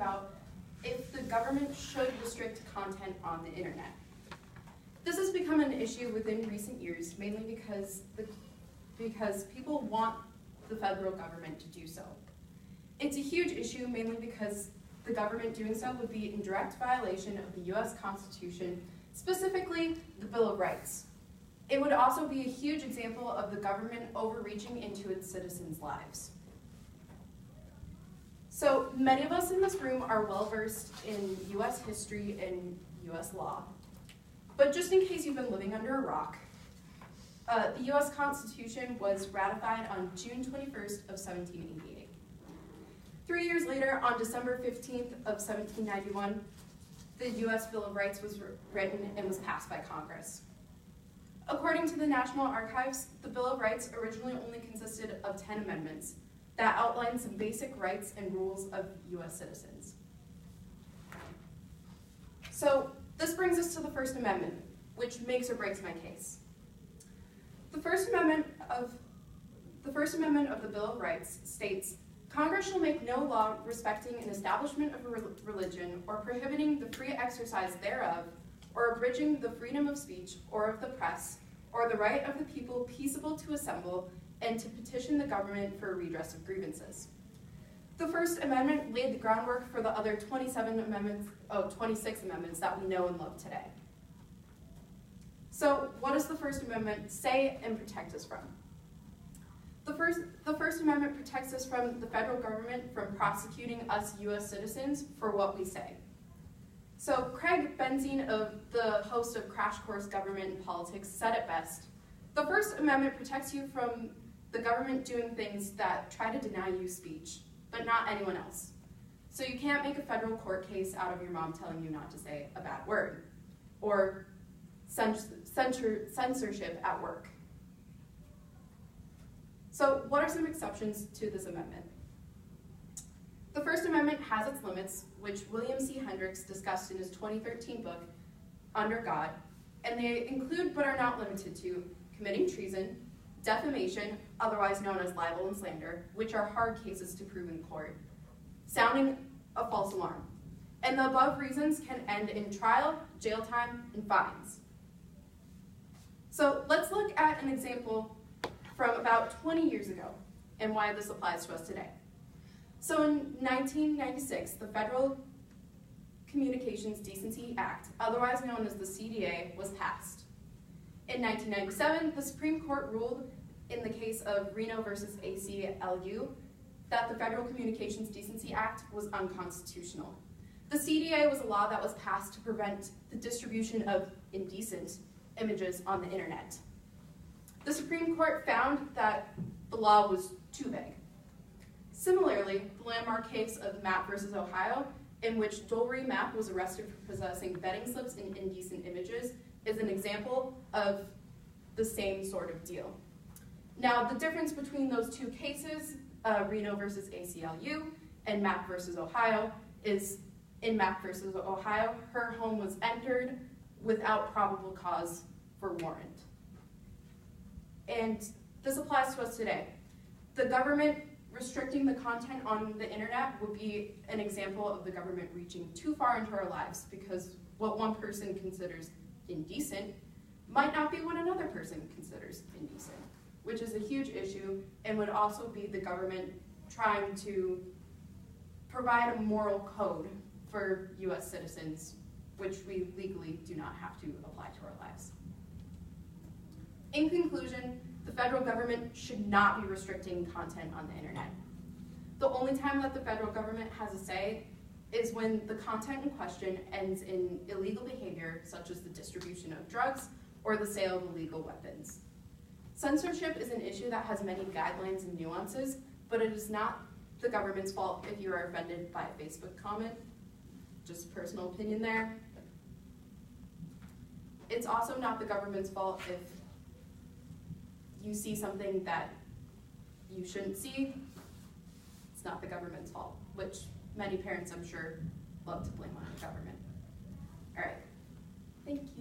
about if the government should restrict content on the internet. This has become an issue within recent years, mainly because people want the federal government to do so. It's a huge issue mainly because the government doing so would be in direct violation of the US Constitution, specifically the Bill of Rights. It would also be a huge example of the government overreaching into its citizens' lives. So many of us in this room are well-versed in US history and US law. But just in case you've been living under a rock, the US Constitution was ratified on June 21st of 1788. 3 years later, on December 15th of 1791, the US Bill of Rights was written and was passed by Congress. According to the National Archives, the Bill of Rights originally only consisted of 10 amendments that outlined some basic rights and rules of US citizens. So this brings us to the First Amendment, which makes or breaks my case. The First Amendment of the Bill of Rights states, Congress shall make no law respecting an establishment of a religion or prohibiting the free exercise thereof, or abridging the freedom of speech or of the press, or the right of the people peaceable to assemble and to petition the government for a redress of grievances. The First Amendment laid the groundwork for the other 26 amendments that we know and love today. So what does the First Amendment say and protect us from? The First Amendment protects us from the federal government from prosecuting us US citizens for what we say. So Craig Benzine, the host of Crash Course Government and Politics, said it best. The First Amendment protects you from the government doing things that try to deny you speech, but not anyone else. So you can't make a federal court case out of your mom telling you not to say a bad word, or censorship at work. So what are some exceptions to this amendment? The First Amendment has its limits, which William C. Hendricks discussed in his 2013 book, Under God, and they include but are not limited to committing treason, defamation, otherwise known as libel and slander, which are hard cases to prove in court, sounding a false alarm. And the above reasons can end in trial, jail time, and fines. So let's look at an example from about 20 years ago and why this applies to us today. So in 1996, the Federal Communications Decency Act, otherwise known as the CDA, was passed. In 1997, the Supreme Court ruled in the case of Reno versus ACLU that the Federal Communications Decency Act was unconstitutional. The CDA was a law that was passed to prevent the distribution of indecent images on the internet. The Supreme Court found that the law was too vague. Similarly, the landmark case of Mapp versus Ohio, in which Dolry Mapp was arrested for possessing betting slips and indecent images, is an example of the same sort of deal. Now, the difference between those two cases, Reno versus ACLU and Mapp versus Ohio, is in Mapp versus Ohio, her home was entered without probable cause for warrant. And this applies to us today. The government restricting the content on the internet would be an example of the government reaching too far into our lives, because what one person considers indecent might not be what another person considers indecent, which is a huge issue and would also be the government trying to provide a moral code for US citizens, which we legally do not have to apply to our lives. In conclusion, the federal government should not be restricting content on the internet. The only time that the federal government has a say is when the content in question ends in illegal behavior, such as the distribution of drugs or the sale of illegal weapons. Censorship is an issue that has many guidelines and nuances, but it is not the government's fault if you are offended by a Facebook comment. Just personal opinion there. It's also not the government's fault if you see something that you shouldn't see. It's not the government's fault, which many parents, I'm sure, love to blame on the government. All right, thank you.